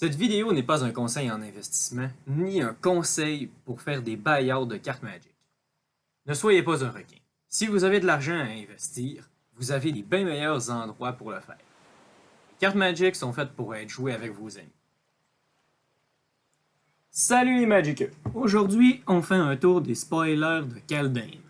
Cette vidéo n'est pas un conseil en investissement, ni un conseil pour faire des buyouts de cartes Magic. Ne soyez pas un requin. Si vous avez de l'argent à investir, vous avez les bien meilleurs endroits pour le faire. Les cartes Magic sont faites pour être jouées avec vos amis. Salut les Magiqueux! Aujourd'hui, on fait un tour des spoilers de Kaldheim.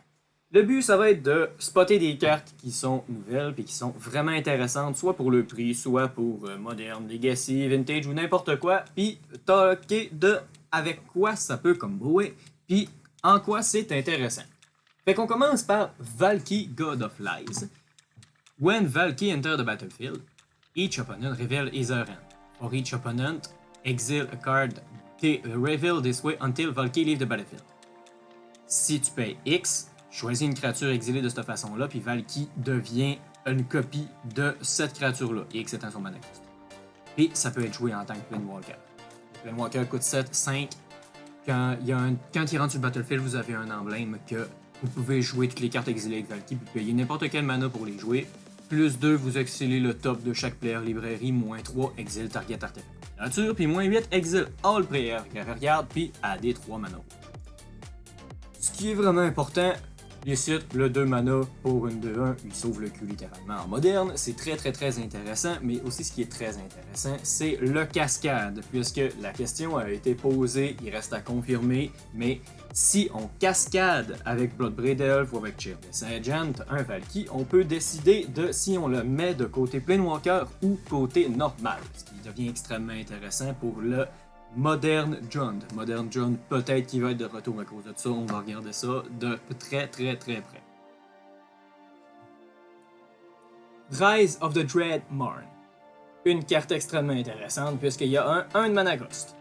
Le but, ça va être de spotter des cartes qui sont nouvelles et qui sont vraiment intéressantes, soit pour le prix, soit pour moderne, legacy, vintage ou n'importe quoi, puis talker de avec quoi ça peut comboer, puis en quoi c'est intéressant. Fait qu'on commence par Valki, God of Lies. When Valki enter the battlefield, each opponent reveal his hand. For each opponent, exile a card reveal this way until Valki leave the battlefield. Si tu payes X, choisis une créature exilée de cette façon-là, puis Valki devient une copie de cette créature-là, X étant son mana cost. Et ça peut être joué en tant que Planewalker. Le Planewalker coûte 7, 5. Quand il rentre sur le battlefield, vous avez un emblème que vous pouvez jouer toutes les cartes exilées avec Valki, puis payer n'importe quel mana pour les jouer. Plus 2, vous exilez le top de chaque player librairie, moins 3, exile target artefact créature, puis moins 8, exile all player regarde, puis addez 3 mana. Ce qui est vraiment important, ici, le 2 mana pour une 2-1, il sauve le cul littéralement en moderne. C'est très intéressant, mais aussi ce qui est très intéressant, c'est le cascade, puisque la question a été posée, il reste à confirmer, mais si on cascade avec Bloodbraid Elf ou avec Cheerless Agent, un Valki, on peut décider de si on le met de côté Planewalker ou côté normal, ce qui devient extrêmement intéressant pour le Modern John. Modern John, peut-être qu'il va être de retour à cause de ça. On va regarder ça de très près. Rise of the Dread Marn. Une carte extrêmement intéressante puisqu'il y a un de mana cost.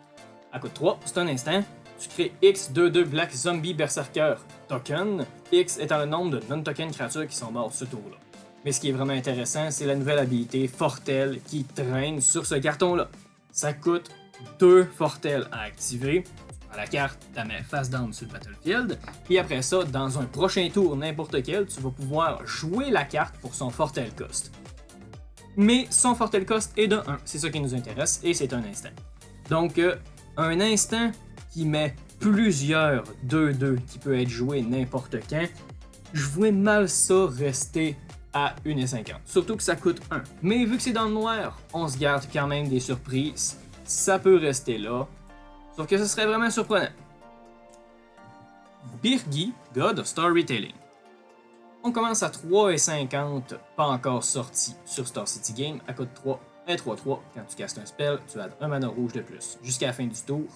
À coût de 3, c'est un instant. Tu crées X 2-2 Black Zombie Berserker token. X étant le nombre de non-token créatures qui sont mortes ce tour-là. Mais ce qui est vraiment intéressant, c'est la nouvelle habilité Fortel qui traîne sur ce carton-là. Ça coûte 2 Fortel à activer. À la carte, tu la mets face down sur le battlefield. Puis après ça, dans un prochain tour, n'importe quel, tu vas pouvoir jouer la carte pour son Fortel cost. Mais son Fortel cost est de 1. C'est ça qui nous intéresse et c'est un instant. Donc, un instant qui met plusieurs 2-2 qui peut être joué n'importe quand, je vois mal ça rester à 1,50. Surtout que ça coûte 1. Mais vu que c'est dans le noir, on se garde quand même des surprises. Ça peut rester là, sauf que ce serait vraiment surprenant. Birgi, God of Storytelling. On commence à 3,50, pas encore sorti sur Star City Game, à coût de 3, 3-3. Quand tu castes un spell, tu as un mana rouge de plus. Jusqu'à la fin du tour.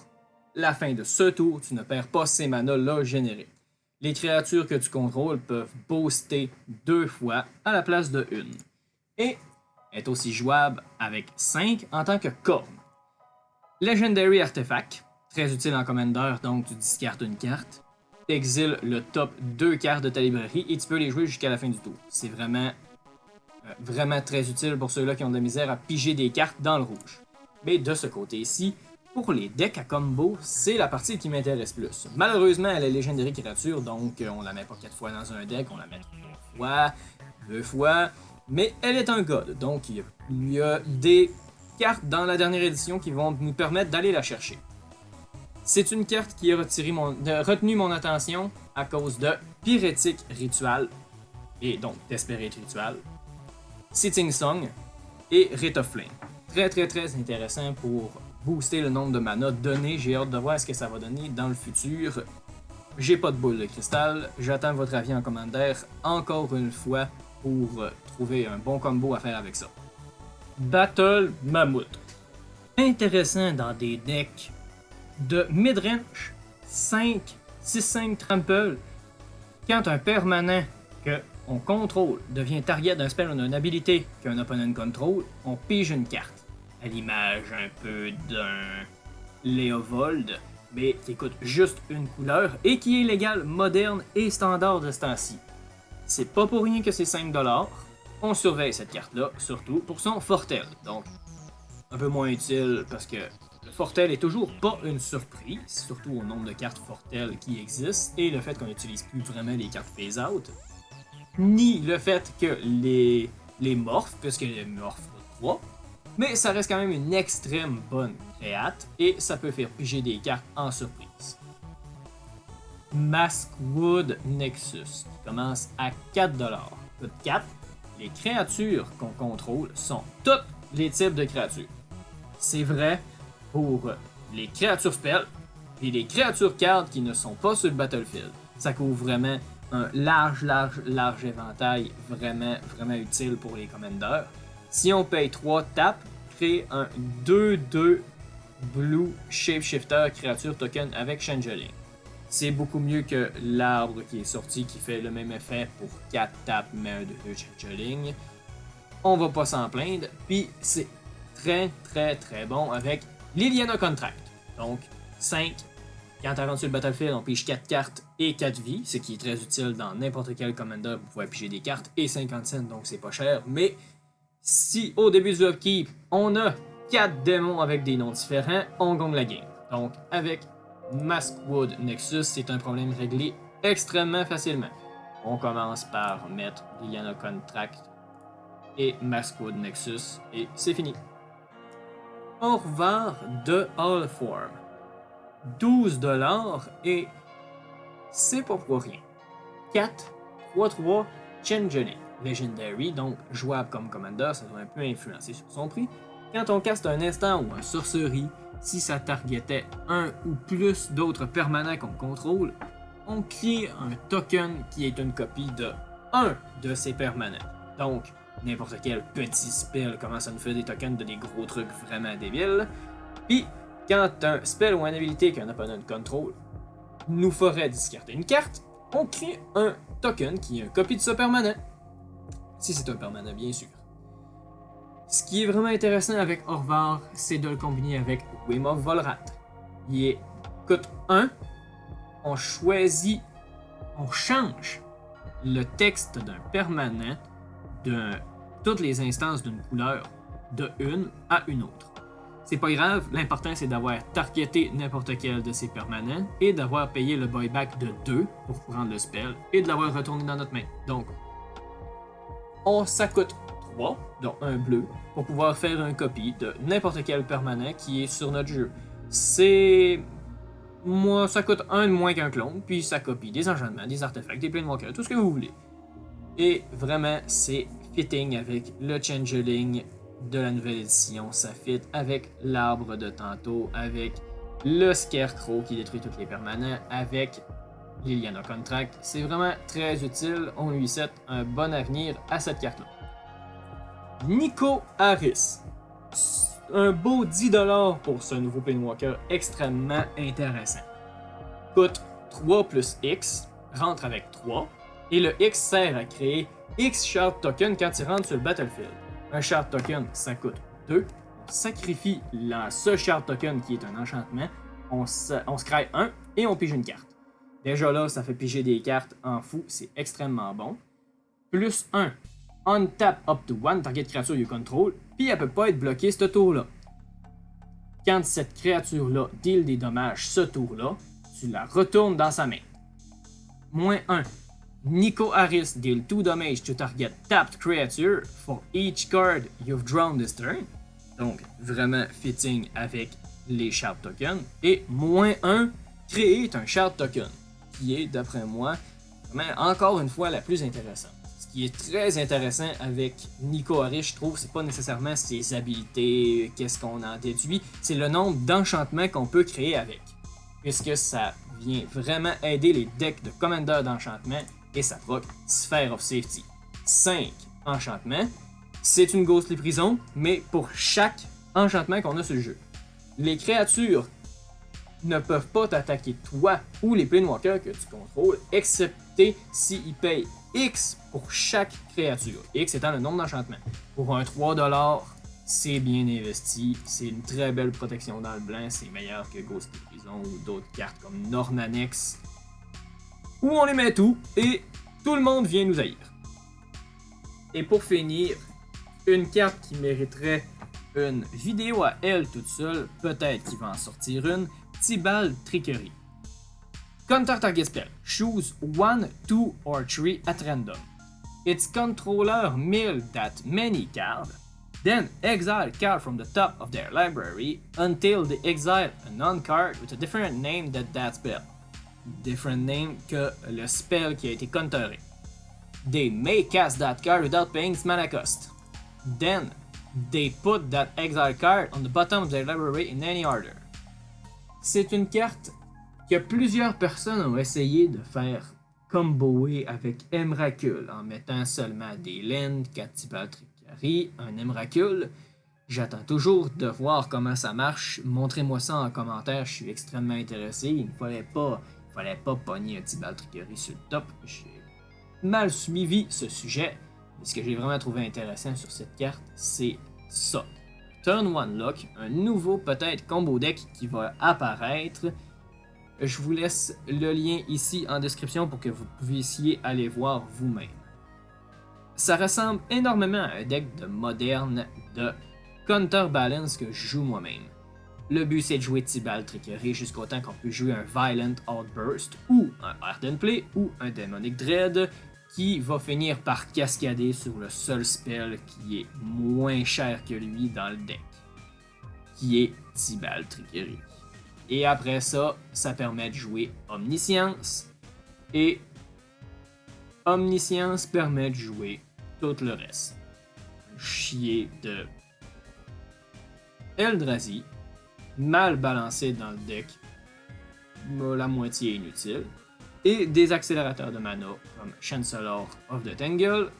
La fin de ce tour, tu ne perds pas ces manas-là générés. Les créatures que tu contrôles peuvent booster 2 fois à la place de 1. Et est aussi jouable avec 5 en tant que corne. Legendary Artefact, très utile en Commander, donc tu discartes une carte. Tu exiles le top 2 cartes de ta librairie et tu peux les jouer jusqu'à la fin du tour. C'est vraiment très utile pour ceux-là qui ont de la misère à piger des cartes dans le rouge. Mais de ce côté-ci, pour les decks à combo, c'est la partie qui m'intéresse plus. Malheureusement, elle est Legendary créature, donc on la met pas 4 fois dans un deck, on la met 3 fois, 2 fois, mais elle est un god, donc il y a des cartes dans la dernière édition qui vont nous permettre d'aller la chercher. C'est une carte qui a retenu mon attention à cause de Pyrétique Ritual, et donc Desperate Ritual, Sitting Song et Rite of Flame. Très intéressant pour booster le nombre de mana donné. J'ai hâte de voir ce que ça va donner dans le futur. J'ai pas de boule de cristal, j'attends votre avis en commentaire encore une fois pour trouver un bon combo à faire avec ça. Battle Mammoth. Intéressant dans des decks de midrange 5, 6-5 trample. Quand un permanent que on contrôle devient target d'un spell ou d'une habilité qu'un opponent contrôle, on pige une carte. À l'image un peu d'un Léovold, mais qui coûte juste une couleur et qui est légal, moderne et standard de ce temps-ci. C'est pas pour rien que c'est 5$. On surveille cette carte-là, surtout pour son Fortel. Donc, un peu moins utile parce que le Fortel est toujours pas une surprise, surtout au nombre de cartes Fortel qui existent et le fait qu'on n'utilise plus vraiment les cartes phase-out, ni le fait que les morphes, puisque les morphes 3, Mais ça reste quand même une extrême bonne créate et ça peut faire piger des cartes en surprise. Maskwood Nexus, qui commence à 4$. Coûte 4. Les créatures qu'on contrôle sont tous les types de créatures. C'est vrai pour les créatures spells et les créatures cartes qui ne sont pas sur le battlefield. Ça couvre vraiment un large éventail vraiment utile pour les commanders. Si on paye 3 tapes, crée un 2-2 Blue Shapeshifter créature token avec Changeling. C'est beaucoup mieux que l'arbre qui est sorti qui fait le même effet pour 4 tapes mais un 2 Changeling. On va pas s'en plaindre. Puis c'est très bon avec Liliana Contract. Donc 5. Quand tu rentres sur le battlefield, on pige 4 cartes et 4 vies, ce qui est très utile dans n'importe quel commander pour pouvoir piger des cartes et 50 cents, donc c'est pas cher. Mais si au début du upkeep, on a 4 démons avec des noms différents, on gagne la game. Donc avec Maskwood Nexus, c'est un problème réglé extrêmement facilement. On commence par mettre Liliana Contract et Maskwood Nexus et c'est fini. Orvar de Allform. 12$ et c'est pas pour rien. 4, 3-3, Changeling. Legendary, donc jouable comme commander, ça doit un peu influencer sur son prix. Quand on caste un instant ou un sorcerie, si ça targetait un ou plus d'autres permanents qu'on contrôle, on crée un token qui est une copie de un de ces permanents. Donc, n'importe quel petit spell commence à nous faire des tokens de des gros trucs vraiment débiles. Puis, quand un spell ou une habilité qu'un opponent contrôle nous ferait discarter une carte, on crée un token qui est une copie de ce permanent. Si c'est un permanent, bien sûr. Ce qui est vraiment intéressant avec Orvar, c'est de le combiner avec Whim of Volrat. Il coûte 1, on change le texte d'un permanent de toutes les instances d'une couleur de une à une autre. C'est pas grave, l'important c'est d'avoir targeté n'importe quel de ces permanents et d'avoir payé le buyback de 2 pour prendre le spell et de l'avoir retourné dans notre main. Donc, ça coûte 3, dont un bleu, pour pouvoir faire une copie de n'importe quel permanent qui est sur notre jeu. Ça coûte 1 de moins qu'un clone, puis ça copie des enchantements, des artefacts, des planeswalkers, tout ce que vous voulez. Et vraiment, c'est fitting avec le Changeling de la nouvelle édition, ça fit avec l'arbre de tantôt, avec le Scarecrow qui détruit tous les permanents, avec Liliana Contract. C'est vraiment très utile, on lui souhaite un bon avenir à cette carte-là. Nico Harris. Un beau 10$ pour ce nouveau Planewalker extrêmement intéressant. Coûte 3 plus X, rentre avec 3, et le X sert à créer X Shard Token quand il rentre sur le battlefield. Un Shard Token, ça coûte 2. On sacrifie ce Shard Token qui est un enchantement. On scry 1 et on pige une carte. Déjà là, ça fait piger des cartes en fou. C'est extrêmement bon. Plus 1. On tap up to 1 target creature you control. Puis elle peut pas être bloquée ce tour-là. Quand cette créature-là deal des dommages ce tour-là, tu la retournes dans sa main. Moins 1. Nico Harris deal 2 damage to target tapped creature for each card you've drawn this turn. Donc, vraiment fitting avec les Shard Tokens. Et moins 1, créer un Shard Token, qui est, d'après moi, vraiment, encore une fois, la plus intéressante. Ce qui est très intéressant avec Nico Harris, je trouve, c'est pas nécessairement ses habilités, qu'est-ce qu'on en déduit, c'est le nombre d'enchantements qu'on peut créer avec. Puisque ça vient vraiment aider les decks de Commander d'enchantement et ça proc Sphere of Safety. 5 enchantements. C'est une Ghostly Prison, mais pour chaque enchantement qu'on a sur le jeu. Les créatures ne peuvent pas t'attaquer toi ou les Planewalkers que tu contrôles, excepté s'ils payent X pour chaque créature. X étant le nombre d'enchantements. Pour un 3$, c'est bien investi. C'est une très belle protection dans le blanc. C'est meilleur que Ghostly Prison ou d'autres cartes comme Nornanex, où on les met tout et tout le monde vient nous haïr. Et pour finir, une carte qui mériterait une vidéo à elle toute seule, peut-être qu'il va en sortir une, Tibalt Trickery. Counter target spell. Choose 1, 2 or 3 at random. Its controller mill that many cards. Then exile card from the top of their library until they exile a non-card with a different name than that spell. Different name que le spell qui a été counteré. They may cast that card without paying its mana cost. Then they put that exile card on the bottom of their library in any order. C'est une carte que plusieurs personnes ont essayé de faire comboer avec Emrakul en mettant seulement des Land, 4 Tibalt Trickari, un Emrakul. J'attends toujours de voir comment ça marche. Montrez-moi ça en commentaire, je suis extrêmement intéressé. Il ne fallait pas pogner un Tibalt Trickari sur le top. J'ai mal suivi ce sujet. Mais ce que j'ai vraiment trouvé intéressant sur cette carte, c'est ça. Turn 1 Lock, un nouveau peut-être combo deck qui va apparaître. Je vous laisse le lien ici en description pour que vous puissiez aller voir vous-même. Ça ressemble énormément à un deck de moderne de Counterbalance que je joue moi-même. Le but c'est de jouer Tibalt Trickari jusqu'au temps qu'on peut jouer un Violent Outburst ou un Ardent Play ou un Demonic Dread qui va finir par cascader sur le seul spell qui est moins cher que lui dans le deck, qui est Tibalt Trickari. Et après ça, ça permet de jouer Omniscience. Et Omniscience permet de jouer tout le reste. Chier de Eldrazi, mal balancé dans le deck, la moitié inutile. Et des accélérateurs de mana comme Chancellor of the Tangle,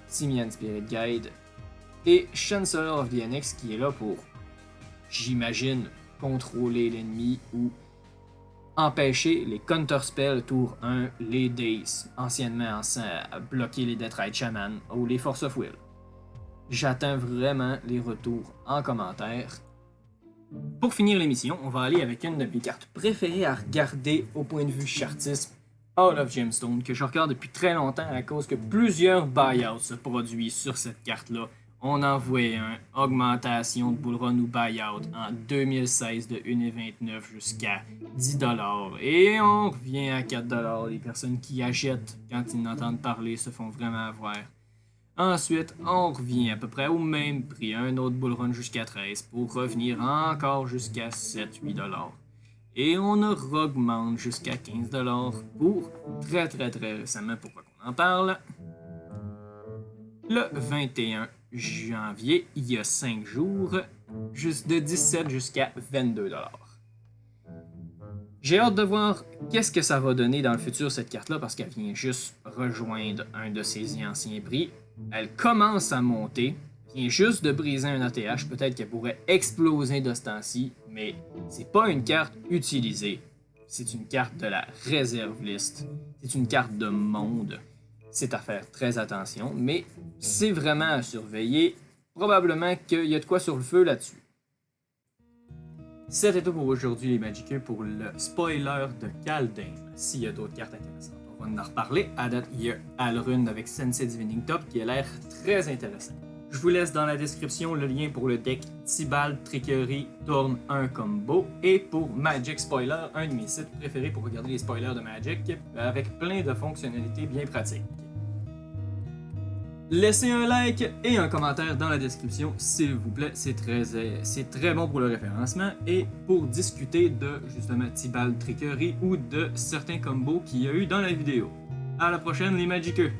Simian Spirit Guide et Chancellor of the Annex qui est là pour, j'imagine, contrôler l'ennemi ou empêcher les counterspells tour 1, les Days, anciennement bloquer les Deathrite Shaman ou les Force of Will. J'attends vraiment les retours en commentaire. Pour finir l'émission, on va aller avec une de mes cartes préférées à regarder au point de vue chartisme, Out of Gemstone, que je regarde depuis très longtemps à cause que plusieurs buyouts se produisent sur cette carte-là. On en voit un augmentation de bullrun ou buyout en 2016 de 1,29 jusqu'à 10$. Et on revient à 4$. Les personnes qui achètent quand ils n'entendent parler se font vraiment avoir. Ensuite, on revient à peu près au même prix, un autre bullrun jusqu'à 13 pour revenir encore jusqu'à 7-8$. Et on augmente jusqu'à 15$ pour très récemment, pourquoi qu'on en parle. Le 21 janvier, il y a 5 jours, juste de 17 jusqu'à 22$. J'ai hâte de voir qu'est-ce que ça va donner dans le futur cette carte-là parce qu'elle vient juste rejoindre un de ses anciens prix. Elle commence à monter, vient juste de briser un ATH, peut-être qu'elle pourrait exploser de ce temps-ci, mais c'est pas une carte utilisée. C'est une carte de la réserve list. C'est une carte de monde. C'est à faire très attention, mais c'est vraiment à surveiller. Probablement qu'il y a de quoi sur le feu là-dessus. C'était tout pour aujourd'hui les Magiqueux pour le spoiler de Kaldheim. S'il y a d'autres cartes intéressantes, on va en reparler. À date, il y a Alrune avec Sensei Divining Top qui a l'air très intéressant. Je vous laisse dans la description le lien pour le deck Tibalt Trickari Tourne 1 Combo et pour Magic Spoiler, un de mes sites préférés pour regarder les spoilers de Magic avec plein de fonctionnalités bien pratiques. Laissez un like et un commentaire dans la description s'il vous plaît, c'est très bon pour le référencement et pour discuter de justement Tibalt Trickari ou de certains combos qu'il y a eu dans la vidéo. À la prochaine les Magiqueux!